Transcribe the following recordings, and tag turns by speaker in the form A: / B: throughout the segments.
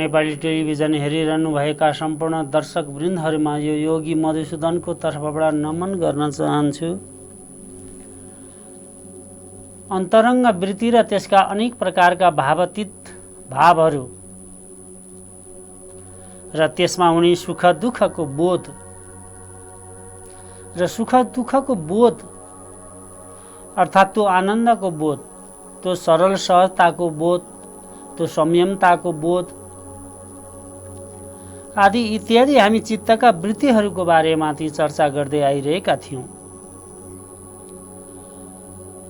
A: Nepali television हेरिरहनुभएका सम्पूर्ण दर्शक वृन्दहरूमा यो योगी मधुसूदनको तर्फबाट नमन गर्न चाहन्छु। अन्तरङ्ग वृत्ति र त्यसका अनेक प्रकारका भावातीत भावहरू र त्यसमा हुने सुख दुःखको बोध र सुख दुःखको बोध अर्थात् त्यो आनन्दको बोध, त्यो सरल सहजताको बोध, त्यो संयमताको बोध आदि इत्यादि हामी चित्तका वृत्तिहरूको बारेमाथि चर्चा गर्दै आइरहेका थियौँ।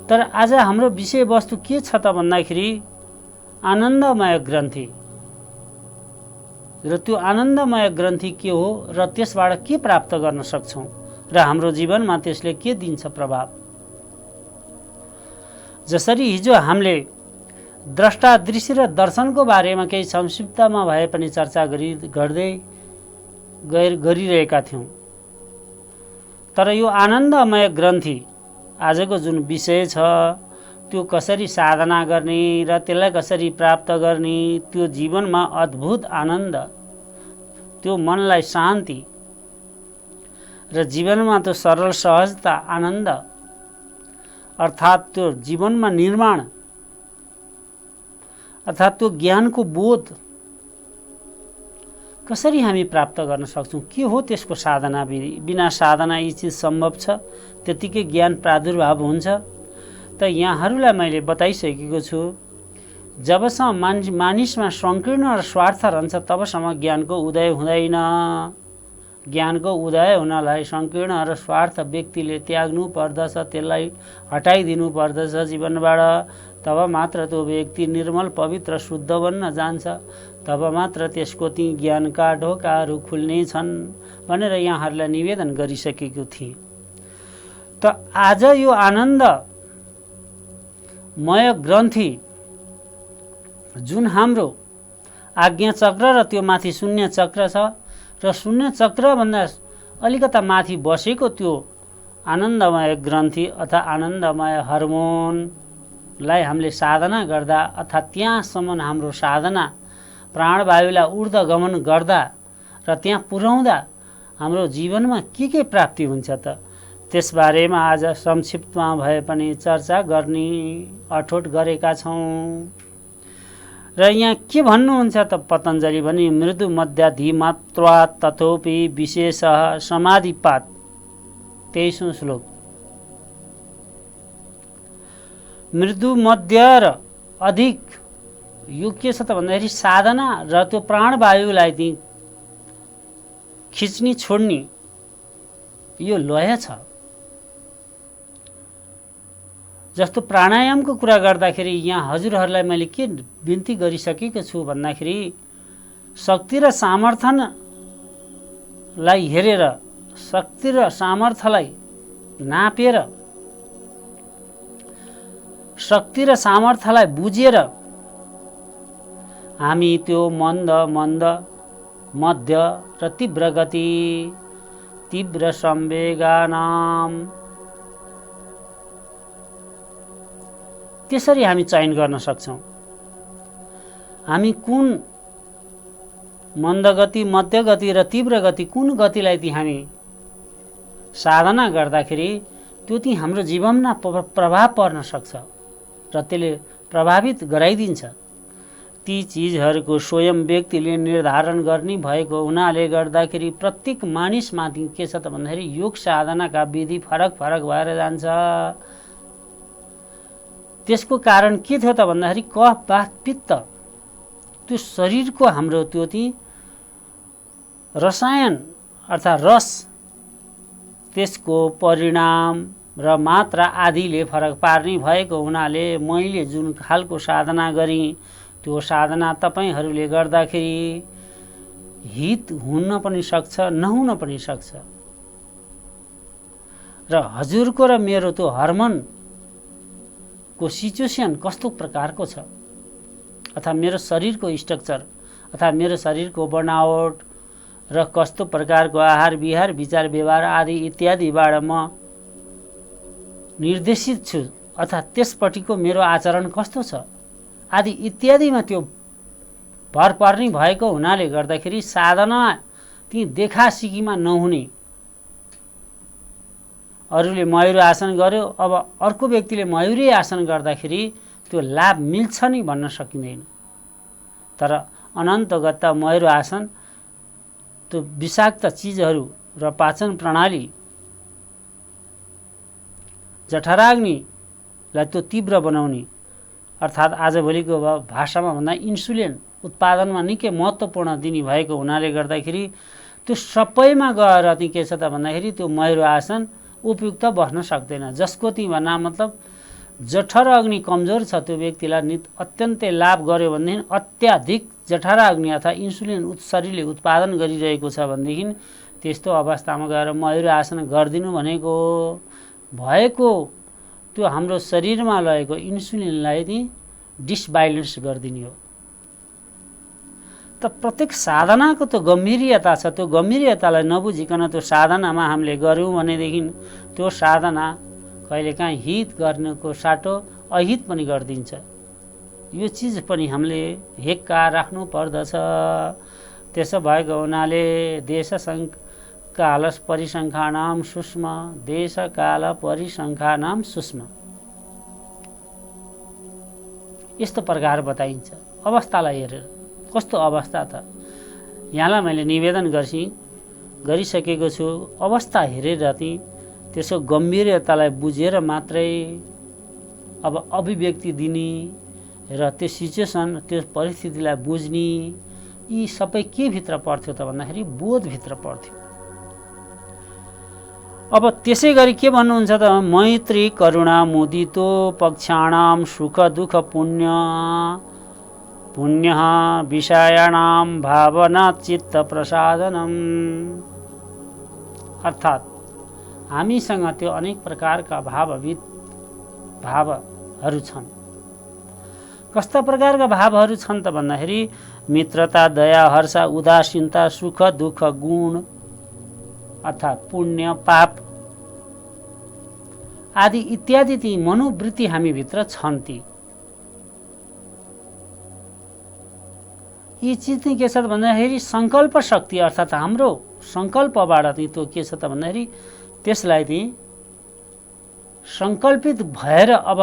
A: तर आज हाम्रो विषयवस्तु के छ त भन्दाखेरि आनन्दमय ग्रन्थि र त्यो आनन्दमय ग्रन्थि के हो र त्यसबाट के प्राप्त गर्न सक्छौँ र हाम्रो जीवनमा त्यसले के दिन्छ प्रभाव। जसरी हिजो हामीले द्रष्टा दृश्य र दर्शनको बारेमा केही संक्षिप्तमा भए पनि चर्चा गरिरहेका थियौँ। तर यो आनन्दमय ग्रन्थि आजको जुन विषय छ त्यो कसरी साधना गर्ने र त्यसलाई कसरी प्राप्त गर्ने, त्यो जीवनमा अद्भुत आनन्द, त्यो मनलाई शान्ति र जीवनमा त्यो सरल सहजता आनन्द अर्थात् त्यो जीवनमा निर्माण अर्थात् त्यो ज्ञानको बोध कसरी हामी प्राप्त गर्न सक्छौँ, के हो त्यसको साधना विधि। बिना साधना यी चिज सम्भव छ, त्यतिकै ज्ञान प्रादुर्भाव हुन्छ। त यहाँहरूलाई मैले बताइसकेको छु, जबसम्म मानिसमा संकीर्ण र स्वार्थ रहन्छ तबसम्म ज्ञानको उदय हुँदैन। ज्ञानको उदय हुनलाई संकीर्ण र स्वार्थ व्यक्तिले त्याग्नु पर्दछ, त्यसलाई हटाइदिनु पर्दछ जीवनबाट। तब मात्र त्यो व्यक्ति निर्मल पवित्र शुद्ध बन्न जान्छ, तब मात्र त्यसको ती ज्ञानका ढोकाहरू खुल्ने छन् भनेर यहाँहरूलाई निवेदन गरिसकेको थिएँ। त आज यो आनन्दमय ग्रन्थि जुन हाम्रो आज्ञा चक्र र त्यो माथि शून्य चक्र छ र शून्य चक्रभन्दा अलिकता माथि बसेको त्यो आनन्दमय ग्रन्थि अथवा आनन्दमय हार्मोनलाई हामीले साधना गर्दा अर्थात् त्यहाँसम्म हाम्रो साधना प्राणवायुलाई ऊर्ध्वगमन गर्दा र त्यहाँ पुर्याउँदा हाम्रो जीवनमा के प्राप्ति हुन्छ त त्यसबारेमा आज संक्षिप्तमा भए पनि चर्चा गर्ने अठोट गरेका छौँ। र यहाँ के भन्नुहुन्छ त पतञ्जलि भने मृदु मध्याधिमात्रा तथोपि विशेष समाधिपात 23औं श्लोक। मृदु मध्य र अधिक यो के छ त भन्दाखेरि साधना र त्यो प्राणवायुलाई ती खिच्ने छोड्ने यो लय छ। जस्तो प्राणायामको कुरा गर्दाखेरि यहाँ हजुरहरूलाई मैले के बिन्ती गरिसकेको छु भन्दाखेरि शक्ति र सामर्थ्यलाई हेरेर, शक्ति र सामर्थ्यलाई नापेर, शक्ति र सामर्थ्यलाई बुझेर हामी त्यो मन्द मन्द मध्य र तीव्र गति तीव्र संवेगानाम त्यसरी हामी चयन गर्न सक्छौँ। हामी कुन मन्द गति, मध्य गति र तीव्र गति कुन गतिलाई ती हामी साधना गर्दाखेरि त्यो ती हाम्रो जीवनमा प्रभाव पर्न सक्छ र त्यसले प्रभावित गराइदिन्छ। ती चिजहरूको स्वयं व्यक्तिले निर्धारण गर्ने भएको हुनाले गर्दाखेरि प्रत्येक मानिसमाथि के छ त भन्दाखेरि योग साधनाका विधि फरक फरक भएर जान्छ। त्यसको कारण के थियो त भन्दाखेरि कफ वात पित्त त्यो शरीरको हाम्रो त्यो ती रसायन अर्थात् रस त्यसको परिणाम र मात्रा आदिले फरक पार्ने भएको हुनाले मैले जुन खालको साधना गरेँ त्यो साधना तपाईहरूले गर्दाखेरि हित हुन पनि सक्छ, नहुन पनि सक्छ। र हजुरको र मेरो त्यो हर्मोनको सिचुएसन कस्तो प्रकारको छ, अथवा मेरो शरीरको स्ट्रक्चर अथवा मेरो शरीरको बनावट र कस्तो प्रकारको आहार विहार विचार व्यवहार आदि इत्यादिबाट म निर्देशित छु अथवा त्यसपट्टिको मेरो आचरण कस्तो छ आदि इत्यादिमा त्यो भर पर्ने भएको हुनाले गर्दाखेरि साधना ती देखासिकीमा नहुने। अरूले मयूर आसन गर्यो, अब अर्को व्यक्तिले मयूरी आसन गर्दाखेरि त्यो लाभ मिल्छ नि भन्न सकिँदैन। तर अनन्तगत मयूर आसन त्यो विषाक्त चिजहरू र पाचन प्रणाली जठराग्निलाई त्यो तीव्र बनाउने, अर्थात् आजभोलिको भाषामा भन्दा इन्सुलिन उत्पादनमा निकै महत्त्वपूर्ण दिने भएको हुनाले गर्दाखेरि त्यो सबैमा गएर ती के छ त भन्दाखेरि त्यो मयूर आसन उपयुक्त बस्न सक्दैन। जसको ती भन्ना मतलब जठर अग्नि कमजोर छ त्यो व्यक्तिलाई अत्यन्तै लाभ गर्यो भनेदेखि अत्याधिक जठर अग्नि अथवा इन्सुलिन शरीरले उत्पादन गरिरहेको छ भनेदेखि त्यस्तो अवस्थामा गएर मयूर आसन गरिदिनु भनेको भएको त्यो हाम्रो शरीरमा लगेको इन्सुलिनलाई नि डिसब्यालेन्स गरिदिने हो। त प्रत्येक साधनाको त्यो गम्भीर्यता छ, त्यो गम्भीर्यतालाई नबुझिकन त्यो साधनामा हामीले गऱ्यौँ भनेदेखि त्यो साधना कहिलेकाहीँ हित गर्नुको साटो अहित पनि गरिदिन्छ। यो चिज पनि हामीले हेक्का राख्नु पर्दछ। त्यसो भएको हुनाले देश काल परिसङ्ख्यानां सूक्ष्म, देश काल परिसङ्ख्यानां सूक्ष्म, यस्तो प्रकार बताइन्छ। अवस्थालाई हेरेर कस्तो अवस्था त यहाँलाई मैले निवेदन गरिसकेको छु। अवस्था हेरेर ती त्यसको गम्भीर्यतालाई बुझेर मात्रै अब अभिव्यक्ति दिने र त्यो सिचुएसन त्यो परिस्थितिलाई बुझ्ने, यी सबै के भित्र पर्थ्यो त भन्दाखेरि बोधभित्र पर्थ्यो। अब त्यसै गरी के भन्नुहुन्छ त, मैत्री करुणा मुदितो पक्षाणाम सुख दुःख पुण्य विषयाणाम भावना चित्त प्रसादनम। अर्थात् हामीसँग त्यो अनेक प्रकारका भावहरू छन्। कस्ता प्रकारका भावहरू छन् त भन्दाखेरि मित्रता, दया, हर्ष, उदासीनता, सुख दुःख, गुण अर्थात् पुण्य पाप आदि इत्यादि ती मनोवृत्ति हामीभित्र छन्। ती यी चिज चाहिँ के छ त भन्दाखेरि सङ्कल्प शक्ति अर्थात् हाम्रो सङ्कल्पबाट चाहिँ त्यो के छ त भन्दाखेरि त्यसलाई चाहिँ सङ्कल्पित भएर अब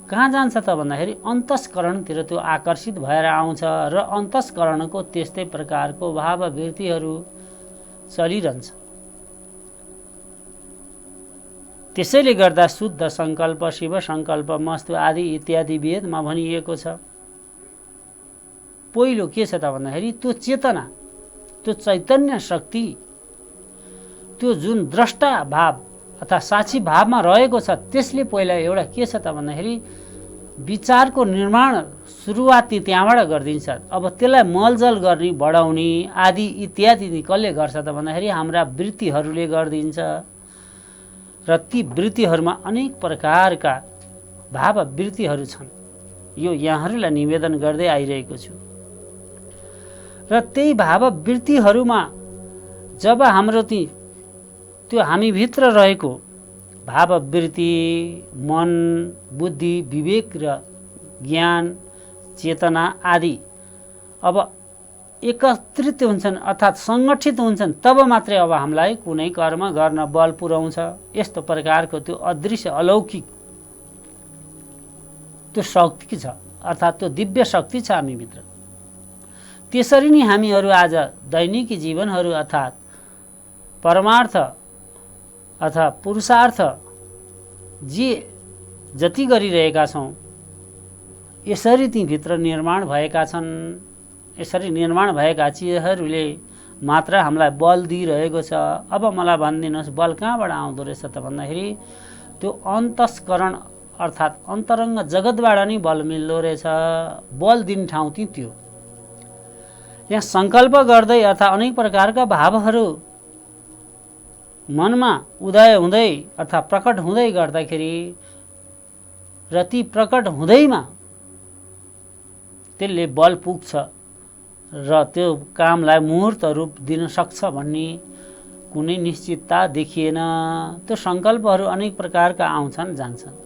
A: कहाँ जान्छ त भन्दाखेरि अन्तस्करणतिर त्यो आकर्षित भएर आउँछ र अन्तस्करणको त्यस्तै प्रकारको भाववृत्तिहरू चलिरहन्छ। त्यसैले गर्दा शुद्ध सङ्कल्प, शिव सङ्कल्प मस्तु आदि इत्यादि वेदमा भनिएको छ। पहिलो के छ त भन्दाखेरि त्यो चेतना, त्यो चैतन्य शक्ति, त्यो जुन द्रष्टा भाव अथवा साक्षी भावमा रहेको छ त्यसले पहिला एउटा के छ त भन्दाखेरि विचारको निर्माण सुरुवात त्यहाँबाट गरिदिन्छ। अब त्यसलाई मलजल गर्ने, बढाउने आदि इत्यादि कसले गर्छ त भन्दाखेरि हाम्रा वृत्तिहरूले गरिदिन्छ। र ती वृत्तिहरूमा अनेक प्रकारका भाववृत्तिहरू छन्। यो यहाँहरूलाई निवेदन गर्दै आइरहेको छु। र त्यही भाववृत्तिहरूमा जब हाम्रो त्यो हामीभित्र रहेको भाववृत्ति, मन, बुद्धि, विवेक र ज्ञान, चेतना आदि अब एकत्रित हुन्छन् अर्थात् सङ्गठित हुन्छन्, तब मात्रै अब हामीलाई कुनै कर्म गर्न बल पुर्याउँछ। यस्तो प्रकारको त्यो अदृश्य अलौकिक त्यो शक्ति छ, अर्थात् त्यो दिव्य शक्ति छ हामीभित्र। त्यसरी नै हामीहरू आज दैनिकी जीवनहरू अर्थात् परमार्थ अथवा पुरुषार्थ जति गरिरहेका छौँ यसरी तीभित्र निर्माण भएका छन्। यसरी निर्माण भएका चिजहरूले मात्र हामीलाई बल दिइरहेको छ। अब मलाई भनिदिनुहोस् बल कहाँबाट आउँदो रहेछ त भन्दाखेरि त्यो अन्तस्करण अर्थात् अन्तरङ्ग जगतबाट नै बल मिल्दो रहेछ। बल दिने ठाउँ त्यो। यहाँ सङ्कल्प गर्दै अर्थात् अनेक प्रकारका भावहरू मनमा उदय हुँदै अर्थात् प्रकट हुँदै गर्दाखेरि र ती प्रकट हुँदैमा त्यसले बल पुग्छ र त्यो कामलाई मूर्त रूप दिन सक्छ भन्ने कुनै निश्चितता देखिएन। त्यो सङ्कल्पहरू अनेक प्रकारका आउँछन् जान्छन्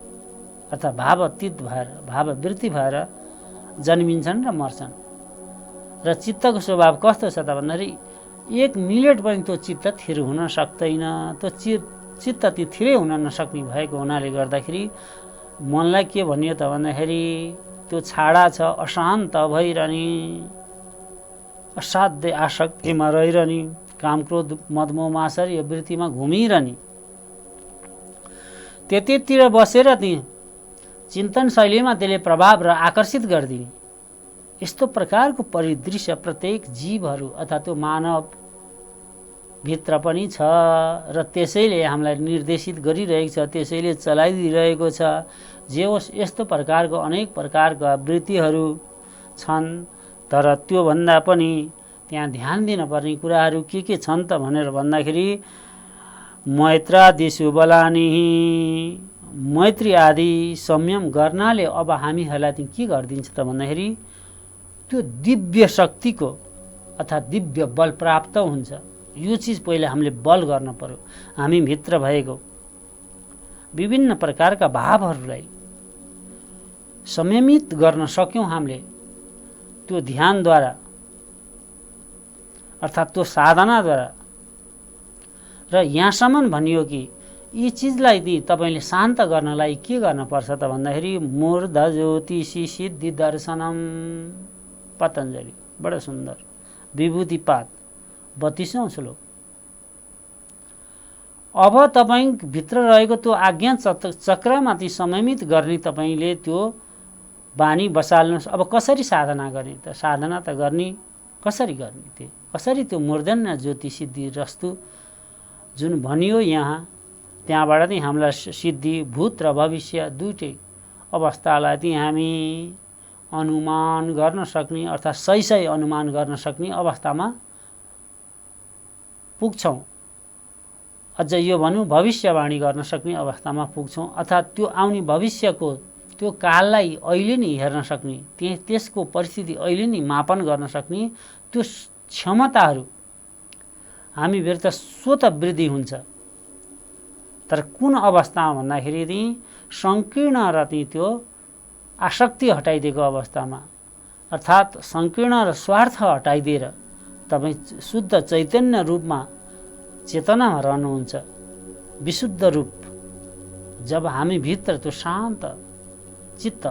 A: अर्थात् भावतीत भएर भाववृत्ति भएर जन्मिन्छन् र मर्छन्। र चित्तको स्वभाव कस्तो छ त भन्दाखेरि 1 मिनेट पनि त्यो चित्त थिर हुन सक्दैन। त्यो चित्त ती थिरै हुन नसक्ने भएको हुनाले गर्दाखेरि मनलाई के भनियो त भन्दाखेरि त्यो छाडा छ, अशान्त भइरहने, असाध्य आसक्तिमा रहिरहने, काम क्रोध मदमोह मात्सर्य वृत्तिमा घुमिरहने। त्यतिर बसेर ती चिन्तन शैलीमा त्यसले प्रभाव र आकर्षित गरिदिने। यस्तो प्रकारको परिदृश्य प्रत्येक जीवहरू अथवा त्यो मानव भित्र पनि छ र त्यसैले हामीलाई निर्देशित गरिरहेको छ, त्यसैले चलाइदिइरहेको छ। जे होस् यस्तो प्रकारको अनेक प्रकारका वृत्तिहरू छन्। तर त्यो भन्दा पनि त्यहाँ ध्यान दिनुपर्ने कुराहरू के छन् त भनेर भन्दाखेरि मैत्रादिषु बलानि, मैत्री आदि संयम गर्नाले अब हामीहरूलाई चाहिँ के गरिदिन्छ त भन्दाखेरि त्यो दिव्य शक्तिको अर्थात् दिव्य बल प्राप्त हुन्छ। यो चिज पहिला हामीले बल गर्न पर्यो। हामी भित्र भएको विभिन्न प्रकारका भावहरूलाई संयमित गर्न सक्यौँ हामीले त्यो ध्यानद्वारा अर्थात् त्यो साधनाद्वारा। र यहाँसम्म भनियो कि यी चिजलाई तपाईँले शान्त गर्नलाई के गर्नुपर्छ त भन्दाखेरि मूर्ध ज्योतिषी सिद्धि दर्शनम, पतञ्जलि। बडा सुन्दर विभूतिपाद 32औं श्लोक। अब तपाईँ भित्र रहेको त्यो आज्ञा चक्रमाथि संयमित गर्ने तपाईँले त्यो बानी बसाल्नुहोस्। अब कसरी साधना गर्ने त? साधना त गर्ने कसरी गर्ने? कसरी त्यो मूर्धन्य ज्योति सिद्धि रस्तु जुन भनियो यहाँ, त्यहाँबाट चाहिँ हामीलाई सिद्धि भूत र भविष्य दुईटै अवस्थालाई चाहिँ हामी अनुमान गर्न सक्ने अर्थात् सही अनुमान गर्न सक्ने अवस्थामा पुग्छौँ। अझ यो भनौँ भविष्यवाणी गर्न सक्ने अवस्थामा पुग्छौँ अर्थात् त्यो आउने भविष्यको त्यो काललाई अहिले नै हेर्न सक्ने, त्यसको परिस्थिति अहिले नै मापन गर्न सक्ने त्यो क्षमताहरू हामी भित्र स्वतः वृद्धि हुन्छ। तर कुन अवस्थामा भन्दाखेरि चाहिँ सङ्कीर्ण र त्यो आसक्ति हटाइदिएको अवस्थामा अर्थात् सङ्कीर्ण र स्वार्थ हटाइदिएर तपाईँ शुद्ध चैतन्य रूपमा चेतनामा रहनुहुन्छ, विशुद्ध रूप। जब हामी भित्र त्यो शान्त चित्त,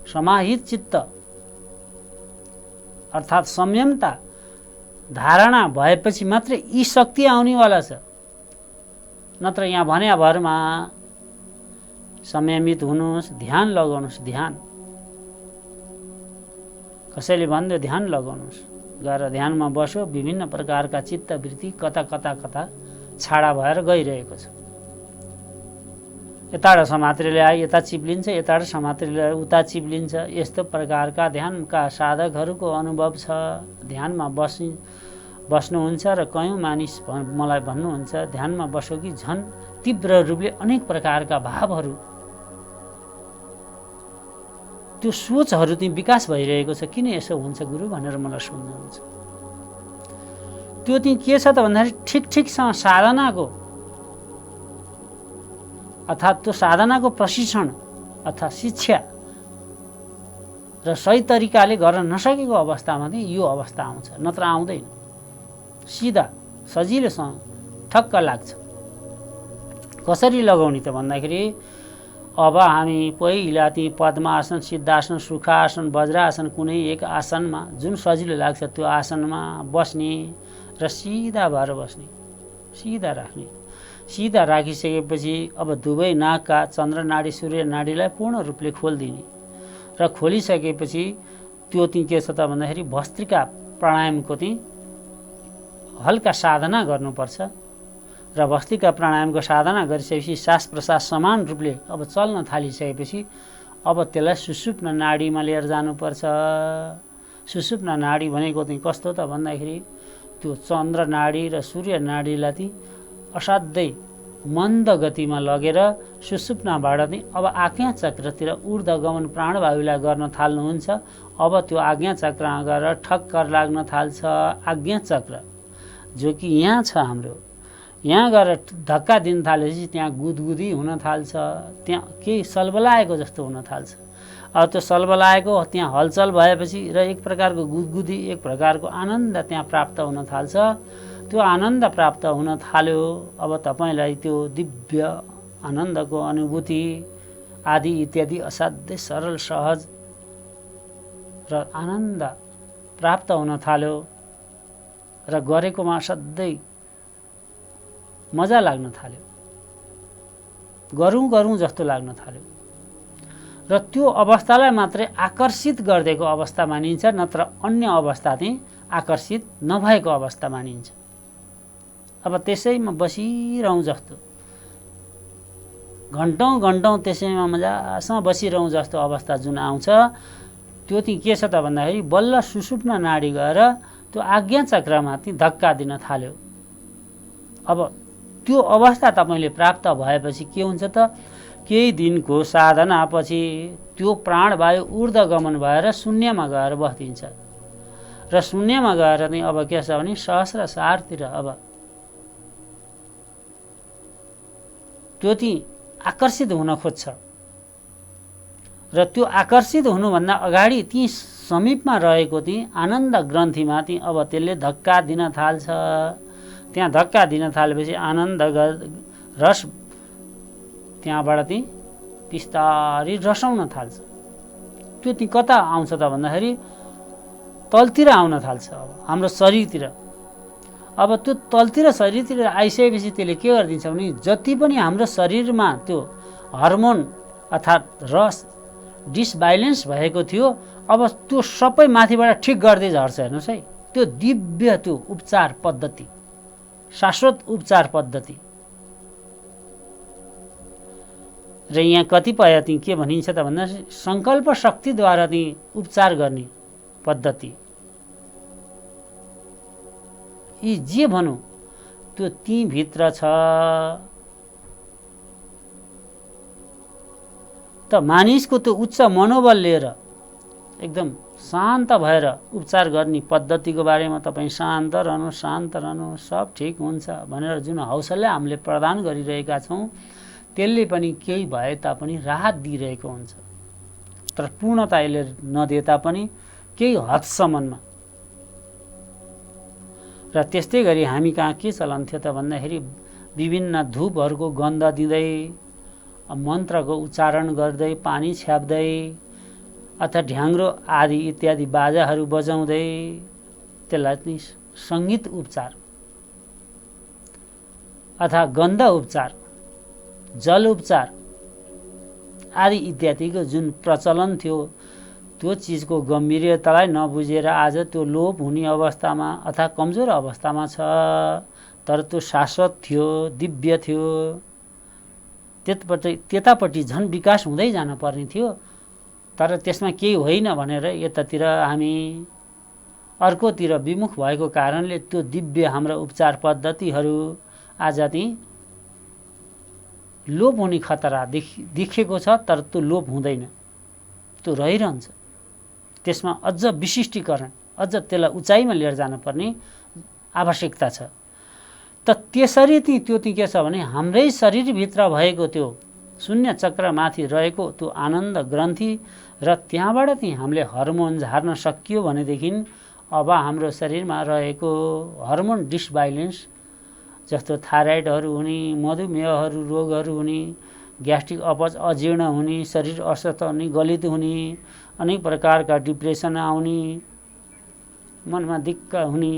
A: समाहित चित्त अर्थात् संयमता धारणा भएपछि मात्रै यी शक्ति आउनेवाला छ। नत्र यहाँ भने भरमा संयमित हुनुहोस्, ध्यान लगाउनुहोस्। ध्यान कसैले भन्दै ध्यान लगाउनुहोस्, गएर ध्यानमा बस्यो, विभिन्न प्रकारका चित्तवृत्ति कता छाडा भएर गइरहेको छ। यताबाट समातेर ल्याए यता चिप्लिन्छ, यताबाट समातेर ल्याए उता चिप्लिन्छ। यस्तो प्रकारका ध्यानका साधकहरूको अनुभव छ। ध्यानमा बस्नुहुन्छ र कयौँ मानिस मलाई भन्नुहुन्छ ध्यानमा बस्यो कि झन् तीव्र रूपले अनेक प्रकारका भावहरू त्यो सोचहरू चाहिँ विकास भइरहेको छ। किन यसो हुन्छ गुरु भनेर मलाई सोध्नुहुन्छ। त्यो चाहिँ के छ त भन्दाखेरि ठिकसँग साधनाको अर्थात् त्यो साधनाको प्रशिक्षण अर्थात् शिक्षा र सही तरिकाले गर्न नसकेको अवस्थामा चाहिँ यो अवस्था आउँछ, नत्र आउँदैन। सिधा सजिलोसँग ठक्क लाग्छ। कसरी लगाउने त भन्दाखेरि अब हामी पहिला ती पद्मासन, सिद्धासन, सुखासन, वज्रासन कुनै एक आसनमा जुन सजिलो लाग्छ त्यो आसनमा बस्ने र सिधा भएर बस्ने, सिधा राख्ने। सिधा राखिसकेपछि अब दुवै नाकका चन्द्र नाडी सूर्य नाडीलाई पूर्ण रूपले खोलिदिने र खोलिसकेपछि त्यो चाहिँ के छ त भन्दाखेरि भस्त्रिका प्राणायामको चाहिँ हल्का साधना गर्नुपर्छ। र भस्त्रिका प्राणायामको साधना गरिसकेपछि श्वास प्रश्वास समान रूपले अब चल्न थालिसकेपछि अब त्यसलाई सुषुप्न नाडीमा लिएर जानुपर्छ। सुषुप्न नाडी भनेको चाहिँ कस्तो त भन्दाखेरि त्यो चन्द्र नाडी र सूर्य नाडीलाई चाहिँ असाध्यै मन्द गतिमा लगेर सुषुप्नाबाट चाहिँ अब आज्ञा चक्रतिर ऊर्ध्वगमन प्राणवायुलाई गर्न थाल्नुहुन्छ। अब त्यो आज्ञा चक्रमा गएर ठक्कर लाग्न थाल्छ। आज्ञा चक्र जो कि यहाँ छ हाम्रो, यहाँ गएर धक्का दिन थालेपछि त्यहाँ गुदगुदी हुन थाल्छ, त्यहाँ केही सलबलाएको जस्तो हुन थाल्छ। अब त्यो सलबलाएको त्यहाँ हलचल भएपछि र एक प्रकारको गुदगुदी, एक प्रकारको आनन्द त्यहाँ प्राप्त हुन थाल्छ। त्यो आनन्द प्राप्त हुन थाल्यो। अब तपाईँलाई त्यो दिव्य आनन्दको अनुभूति आदि इत्यादि असाध्यै सरल सहज र आनन्द प्राप्त हुन थाल्यो र गरेकोमा असाध्यै मजा लाग्न थाल्यो, गरौँ जस्तो लाग्न थाल्यो र त्यो अवस्थालाई मात्रै आकर्षित गरिदिएको अवस्था मानिन्छ, नत्र अन्य अवस्था चाहिँ आकर्षित नभएको अवस्था मानिन्छ। अब त्यसैमा बसिरहँ जस्तो, घन्टौँ त्यसैमा मजासँग बसिरहँ जस्तो अवस्था जुन आउँछ त्यो चाहिँ के छ त भन्दाखेरि बल्ल सुषुप्न नाडी गएर त्यो आज्ञा चक्रमा चाहिँ धक्का दिन थाल्यो। अब त्यो अवस्था तपाईँले प्राप्त भएपछि के हुन्छ त, केही दिनको साधनापछि त्यो प्राणवायु ऊर्ध्वगमन भएर शून्यमा गएर बस्दिन्छ र शून्यमा गएर चाहिँ अब के छ भने सहस्रसारतिर अब त्यो चाहिँ आकर्षित हुन खोज्छ र त्यो आकर्षित हुनुभन्दा अगाडि ती समीपमा रहेको ती आनन्द ग्रन्थीमा ती अब त्यसले धक्का दिन थाल्छ। त्यहाँ धक्का दिन थालेपछि आनन्द रस त्यहाँबाट ती बिस्तारै रसाउन थाल्छ। त्यो ती कता आउँछ त भन्दाखेरि तलतिर आउन थाल्छ, अब हाम्रो शरीरतिर। अब त्यो तलतिर शरीरतिर आइसकेपछि त्यसले के गरिदिन्छ भने जति पनि हाम्रो शरीरमा त्यो हर्मोन अर्थात् रस डिसब्यालेन्स भएको थियो अब त्यो सबै माथिबाट ठिक गर्दै झर्छ। हेर्नुहोस् है, त्यो दिव्य त्यो उपचार पद्धति, शाश्वत उपचार पद्धति। र यहाँ कतिपय चाहिँ के भनिन्छ त भन्दा सङ्कल्प शक्तिद्वारा चाहिँ उपचार गर्ने पद्धति। यी जे भनौँ त्यो ती भित्र छ। त मानिसको त्यो उच्च मनोबल लिएर एकदम शान्त भएर उपचार गर्ने पद्धतिको बारेमा तपाईँ शान्त रहनु, सब ठिक हुन्छ भनेर जुन हौसला हामीले प्रदान गरिरहेका छौँ त्यसले पनि केही भए तापनि राहत दिइरहेको हुन्छ। तर पूर्णता यसले नदिए तापनि केही हदसम्ममा। र त्यस्तै गरी हामी कहाँ के चलन्थ्यो त भन्दाखेरि विभिन्न धूपहरूको गन्ध दिँदै, मन्त्रको उच्चारण गर्दै, पानी छ्याप्दै अथवा ढ्याङ्ग्रो आदि इत्यादि बाजाहरू बजाउँदै त्यसलाई चाहिँ सङ्गीत उपचार अथवा गन्ध उपचार, जल उपचार आदि इत्यादिको जुन प्रचलन थियो त्यो चिजको गम्भीर्यतालाई नबुझेर आज त्यो लोप हुने अवस्थामा अथवा कमजोर अवस्थामा छ। तर त्यो शाश्वत थियो, दिव्य थियो, त्यतापट्टि झन् विकास हुँदै जान पर्ने थियो। तर त्यसमा केही होइन भनेर यतातिर हामी अर्कोतिर विमुख भएको कारणले त्यो दिव्य हाम्रो उपचार पद्धतिहरू आज चाहिँ लोप हुने खतरा देखिएको छ। तर त्यो लोप हुँदैन, त्यो रहिरहन्छ। त्यसमा अझ विशिष्टीकरण, अझ त्यसलाई उचाइमा लिएर जानुपर्ने आवश्यकता छ। त त्यसरी त्यो के छ भने हाम्रै शरीरभित्र भएको त्यो शून्य चक्रमाथि रहेको त्यो आनन्द ग्रन्थि र त्यहाँबाट चाहिँ हामीले हर्मोन झार्न सकियो भनेदेखि अब हाम्रो शरीरमा रहेको हर्मोन डिसब्यालेन्स जस्तो थाइराइडहरू हुने, मधुमेहहरू रोगहरू हुने, ग्यास्ट्रिक अपच अजीर्ण हुने, शरीर अस्वस्थ हुने, गलित हुने, अनेक प्रकारका डिप्रेसन आउने, मनमा दिक्क हुने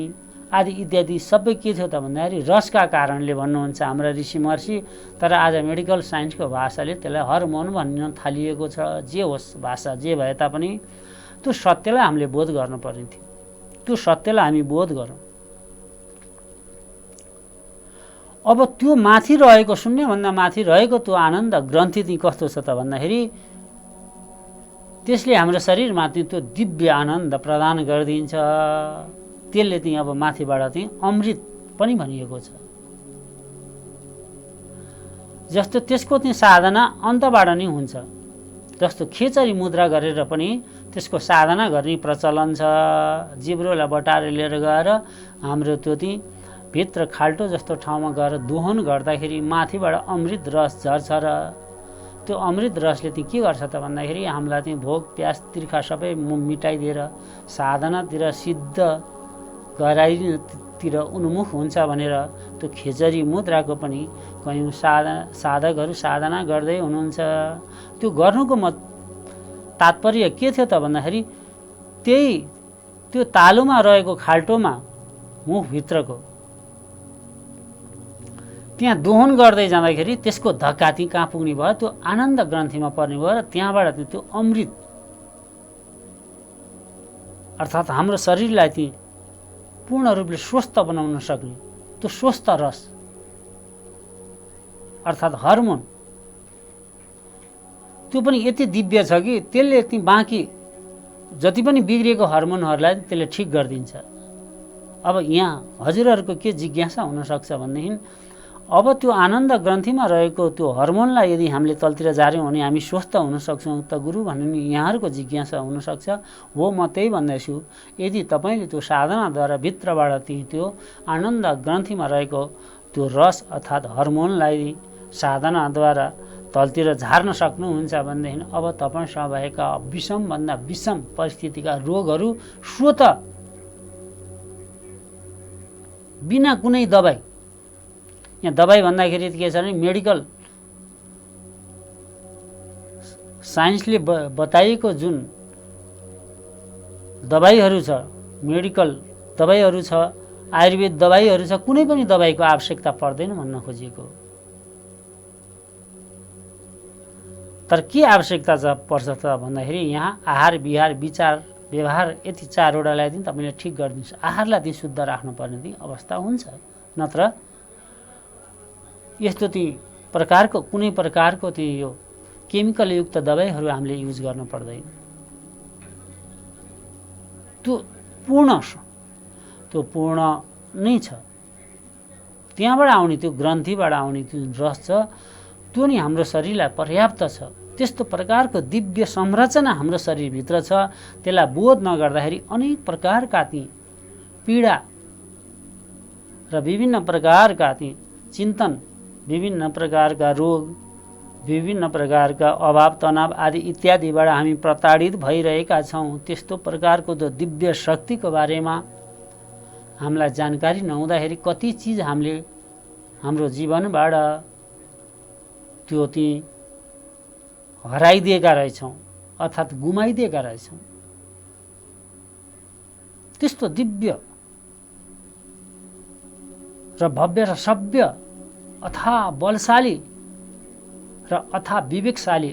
A: आदि इत्यादि सबै के थियो त भन्दाखेरि रसका कारणले भन्नुहुन्छ हाम्रा ऋषि महर्षि। तर आज मेडिकल साइन्सको भाषाले त्यसलाई हर्मोन भन्न थालिएको छ। जे होस्, भाषा जे भए तापनि त्यो सत्यलाई हामीले बोध गर्नुपर्ने थियो। त्यो सत्यलाई हामी बोध गरौँ। अब त्यो माथि रहेको, शून्यभन्दा माथि रहेको त्यो आनन्द ग्रन्थि चाहिँ कस्तो छ त भन्दाखेरि त्यसले हाम्रो शरीरमा चाहिँ त्यो दिव्य आनन्द प्रदान गरिदिन्छ। त्यसले चाहिँ अब माथिबाट चाहिँ अमृत पनि भनिएको छ। जस्तो त्यसको चाहिँ साधना अन्तबाट नै हुन्छ। जस्तो खेचरी मुद्रा गरेर पनि त्यसको साधना गर्ने प्रचलन छ। जिब्रोलाई बटाएर लिएर गएर हाम्रो त्यो चाहिँ भित्र खाल्टो जस्तो ठाउँमा गएर दोहन गर्दाखेरि माथिबाट अमृत रस झर्छ र त्यो अमृत रसले चाहिँ के गर्छ त भन्दाखेरि हामीलाई चाहिँ भोक प्यास तिर्खा सबै मिटाइदिएर साधनातिर सिद्ध गराइतिर उन्मुख हुन्छ भनेर त्यो खेचरी मुद्राको पनि कयौँ साधकहरू साधना गर्दै हुनुहुन्छ। त्यो गर्नुको तात्पर्य के थियो त भन्दाखेरि त्यो तालुमा रहेको खाल्टोमा मुखभित्रको त्यहाँ दोहन गर्दै जाँदाखेरि त्यसको धक्का चाहिँ कहाँ पुग्ने भयो, त्यो आनन्द ग्रन्थीमा पर्ने भयो र त्यहाँबाट त्यो अमृत अर्थात् हाम्रो शरीरलाई चाहिँ पूर्ण रूपले स्वस्थ बनाउन सक्ने त्यो स्वस्थ रस अर्थात् हर्मोन त्यो पनि यति दिव्य छ कि त्यसले चाहिँ बाँकी जति पनि बिग्रिएको हर्मोनहरूलाई त्यसले ठिक गरिदिन्छ। अब यहाँ हजुरहरूको के जिज्ञासा हुनसक्छ भनेदेखि अब त्यो आनन्द ग्रन्थीमा रहेको त्यो हर्मोनलाई यदि हामीले तलतिर झार्यौँ भने हामी स्वस्थ हुन सक्छौँ त गुरु भन्ने नि यहाँहरूको जिज्ञासा हुनसक्छ। हो म त्यही भन्दैछु, यदि तपाईँले त्यो साधनाद्वारा भित्रबाट त्यो आनन्द ग्रन्थीमा रहेको त्यो रस अर्थात् हर्मोनलाई साधनाद्वारा तलतिर झार्न सक्नुहुन्छ भनेदेखि अब तपाईँसँग भएका विषमभन्दा विषम परिस्थितिका रोगहरू स्वत बिना कुनै दबाई, यहाँ दबाई भन्दाखेरि के छ भने मेडिकल साइन्सले बताइएको जुन दबाईहरू छ, मेडिकल दबाईहरू छ, आयुर्वेद दबाईहरू छ, कुनै पनि दबाईको आवश्यकता पर्दैन भन्न खोजिएको। तर के आवश्यकता पर्छ त भन्दाखेरि यहाँ आहार विहार विचार व्यवहार यति चारवटालाई चाहिँ तपाईँले ठिक गरिदिनुहोस्। आहारलाई चाहिँ शुद्ध राख्नुपर्ने चाहिँ अवस्था हुन्छ, नत्र यस्तो ती प्रकारको कुनै प्रकारको त्यो यो केमिकलयुक्त दबाईहरू हामीले युज गर्न पर्दैन। त्यो पूर्ण नै छ। त्यहाँबाट आउने त्यो ग्रन्थीबाट आउने त्यो रस छ, त्यो नि हाम्रो शरीरलाई पर्याप्त छ। त्यस्तो प्रकारको दिव्य संरचना हाम्रो शरीरभित्र छ। त्यसलाई बोध नगर्दाखेरि अनेक प्रकारका ती पीडा र विभिन्न प्रकारका ती चिन्तन, विभिन्न प्रकारका रोग, विभिन्न प्रकारका अभाव तनाव आदि इत्यादिबाट हामी प्रताडित भइरहेका छौँ। त्यस्तो प्रकारको त्यो दिव्य शक्तिको बारेमा हामीलाई जानकारी नहुँदाखेरि कति चिज हामीले हाम्रो जीवनबाट त्यो ती हराइदिएका रहेछौँ अर्थात् गुमाइदिएका रहेछौँ। त्यस्तो दिव्य र भव्य र सभ्य अथाह बलशाली र अथाह विवेकशाली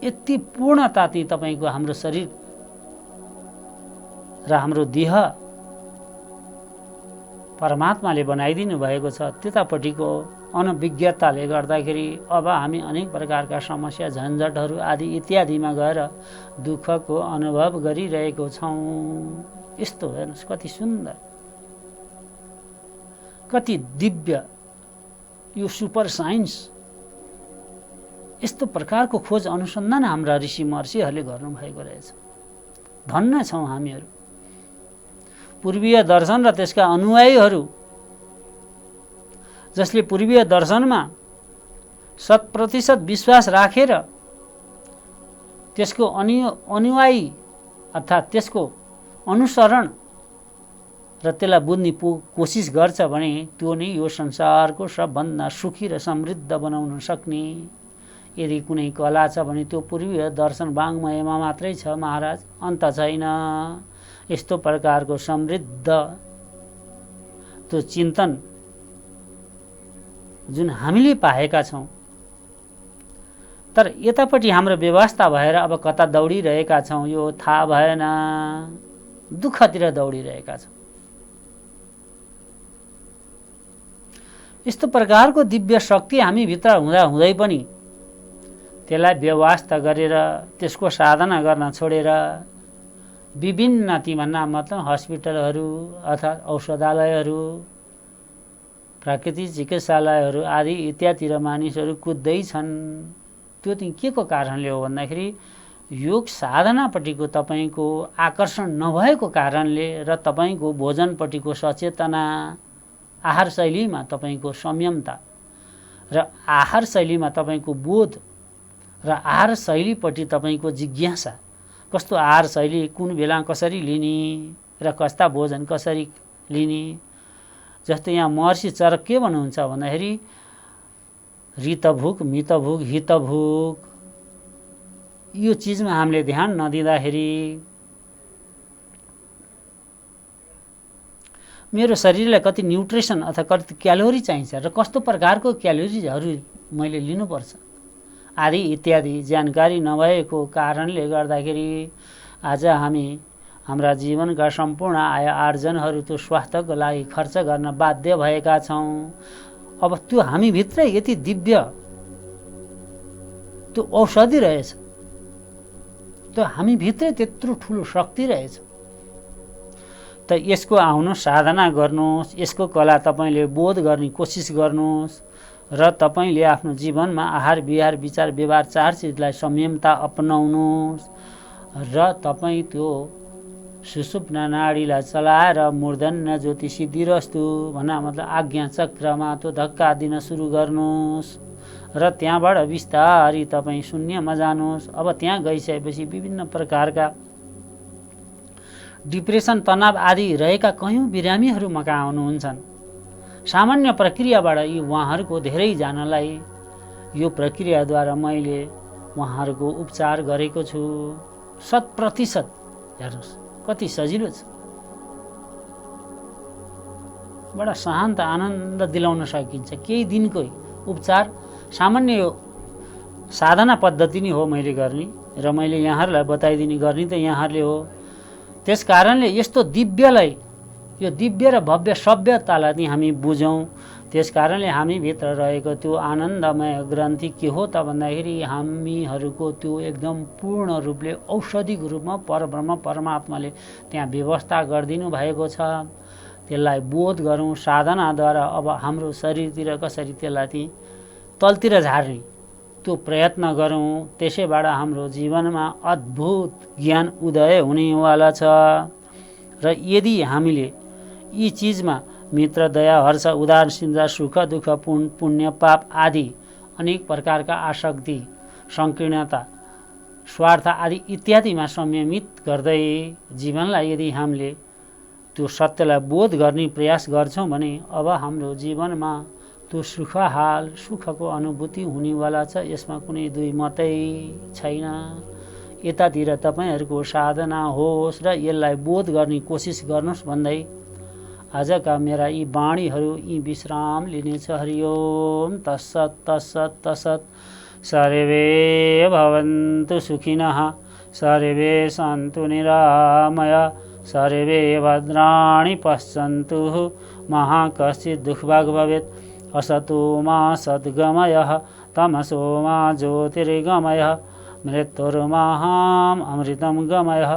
A: यति पूर्णता चाहिँ तपाईँको हाम्रो शरीर र हाम्रो देह परमात्माले बनाइदिनु भएको छ। त्यतापट्टिको अनभिज्ञताले गर्दाखेरि अब हामी अनेक प्रकारका समस्या झन्झटहरू आदि इत्यादिमा गएर दुःखको अनुभव गरिरहेको छौँ। यस्तो हेर्नुहोस् कति सुन्दर, कति दिव्य यो सुपर साइन्स, यस्तो प्रकारको खोज अनुसन्धान हाम्रा ऋषि महर्षिहरूले गर्नुभएको रहेछ। धन्य छौँ हामीहरू। पूर्वीय दर्शन र त्यसका अनुयायीहरू जसले पूर्वीय दर्शनमा 100% विश्वास राखेर त्यसको अनुयायी अर्थात् त्यसको अनुसरण र त्यसलाई बुझ्ने कोसिस गर्छ भने त्यो नै यो संसारको सबभन्दा सुखी र समृद्ध बनाउन सक्ने यदि कुनै कला छ भने त्यो पूर्वीय दर्शन वाङ्मयमा मात्रै छ महाराज, अन्त छैन। यस्तो प्रकारको समृद्ध त्यो चिन्तन जुन हामीले पाएका छौँ, तर यतापट्टि हाम्रो व्यवस्था भएर अब कता दौडिरहेका छौँ यो थाहा भएन, दुःखतिर दौडिरहेका छौँ। यस्तो प्रकारको दिव्य शक्ति हामीभित्र हुँदा हुँदै पनि त्यसलाई व्यवस्था गरेर त्यसको साधना गर्न छोडेर विभिन्न ती भन्दा मतलब हस्पिटलहरू अर्थात् औषधालयहरू प्राकृतिक चिकित्सालयहरू आदि इत्यादितिर मानिसहरू कुद्दैछन्। त्यो चाहिँ के को कारणले हो भन्दाखेरि योग साधनापट्टिको तपाईँको आकर्षण नभएको कारणले र तपाईँको भोजनपट्टिको सचेतना, आहार शैलीमा तपाईँको संयमता र आहार शैलीमा तपाईँको बोध र आहार शैलीपट्टि तपाईँको जिज्ञासा, कस्तो आहार शैली कुन बेला कसरी लिने र कस्ता भोजन कसरी लिने। जस्तो यहाँ महर्षि चरक के भन्नुहुन्छ भन्दाखेरि ऋतभुक मितभुक हितभुक यो चिजमा हामीले ध्यान नदिँदाखेरि मेरो शरीरलाई कति न्युट्रिसन अथवा कति क्यालोरी चाहिन्छ र कस्तो प्रकारको क्यालोरीहरू मैले लिनुपर्छ आदि इत्यादि जानकारी नभएको कारणले गर्दाखेरि आज हामी हाम्रा जीवनका सम्पूर्ण आय आर्जनहरू त्यो स्वास्थ्यको लागि खर्च गर्न बाध्य भएका छौँ। अब त्यो हामीभित्रै यति दिव्य त्यो औषधि रहेछ, त्यो हामीभित्रै त्यत्रो ठुलो शक्ति रहेछ। त यसको आउनु साधना गर्नुहोस्, यसको कला तपाईँले बोध गर्ने कोसिस गर्नुहोस् र तपाईँले आफ्नो जीवनमा आहार विहार विचार व्यवहार चार चिजलाई संयमता अपनाउनुहोस् र तपाईँ त्यो सुषुप्ना नाडीलाई चलाएर मूर्धन्य ज्योति सिद्धिरस्तु भन्ना मतलब आज्ञा चक्रमा त्यो धक्का दिन सुरु गर्नुहोस् र त्यहाँबाट बिस्तारी तपाईँ शून्यमा जानुहोस्। अब त्यहाँ गइसकेपछि विभिन्न प्रकारका डिप्रेसन तनाव आदि रहेका कयौँ बिरामीहरू मका आउनुहुन्छन्। सामान्य प्रक्रियाबाट यी उहाँहरूको धेरैजनालाई यो प्रक्रियाद्वारा मैले उहाँहरूको उपचार गरेको छु। 100% हेर्नुहोस् कति सजिलो छ, बडा शान्त आनन्द दिलाउन सकिन्छ। केही दिनकै उपचार सामान्य यो साधना पद्धति नै हो मैले गर्ने र मैले यहाँहरूलाई बताइदिने गर्ने त यहाँहरूले हो। त्यस कारणले यस्तो दिव्यलाई, यो दिव्य र भव्य सभ्यतालाई चाहिँ हामी बुझौँ। त्यस कारणले हामीभित्र रहेको त्यो आनन्दमय ग्रन्थि के हो त भन्दाखेरि हामीहरूको त्यो एकदम पूर्ण रूपले औषधिको रूपमा परब्रह्म परमात्माले त्यहाँ व्यवस्था गरिदिनु भएको छ। त्यसलाई बोध गरौँ साधनाद्वारा। अब हाम्रो शरीरतिर कसरी त्यसलाई चाहिँ तलतिर झार्ने त्यो प्रयत्न गरौँ। त्यसैबाट हाम्रो जीवनमा अद्भुत ज्ञान उदय हुनेवाला छ। र यदि हामीले यी चिजमा मित्र दया हर्ष उदासीनता सुख दुःख पुण्य पाप आदि अनेक प्रकारका आसक्ति संकीर्णता स्वार्थ आदि इत्यादिमा संयमित गर्दै जीवनलाई यदि हामीले त्यो सत्यलाई बोध गर्ने प्रयास गर्छौँ भने अब हाम्रो जीवनमा त्यो सुखहाल सुखको अनुभूति हुनेवाला छ। यसमा कुनै दुई मतै छैन। यतातिर तपाईँहरूको साधना होस् र यसलाई बोध गर्ने कोसिस गर्नुहोस् भन्दै आजका मेरा यी वाणीहरू यी विश्राम लिनेछ। हरिओम तत्सत् तत्सत् तत्सत्। सर्वे भवन्तु सुखिनः, सर्वे सन्तु निरामया, सर्वे भद्राणि पश्यन्तु मा कश्चित् दुःखभाग् भवेत्। असतो मा सद्गमयः, तमसो मा ज्योतिर्गमयः, मृत्युर्माहाम् अमृतं गमयः।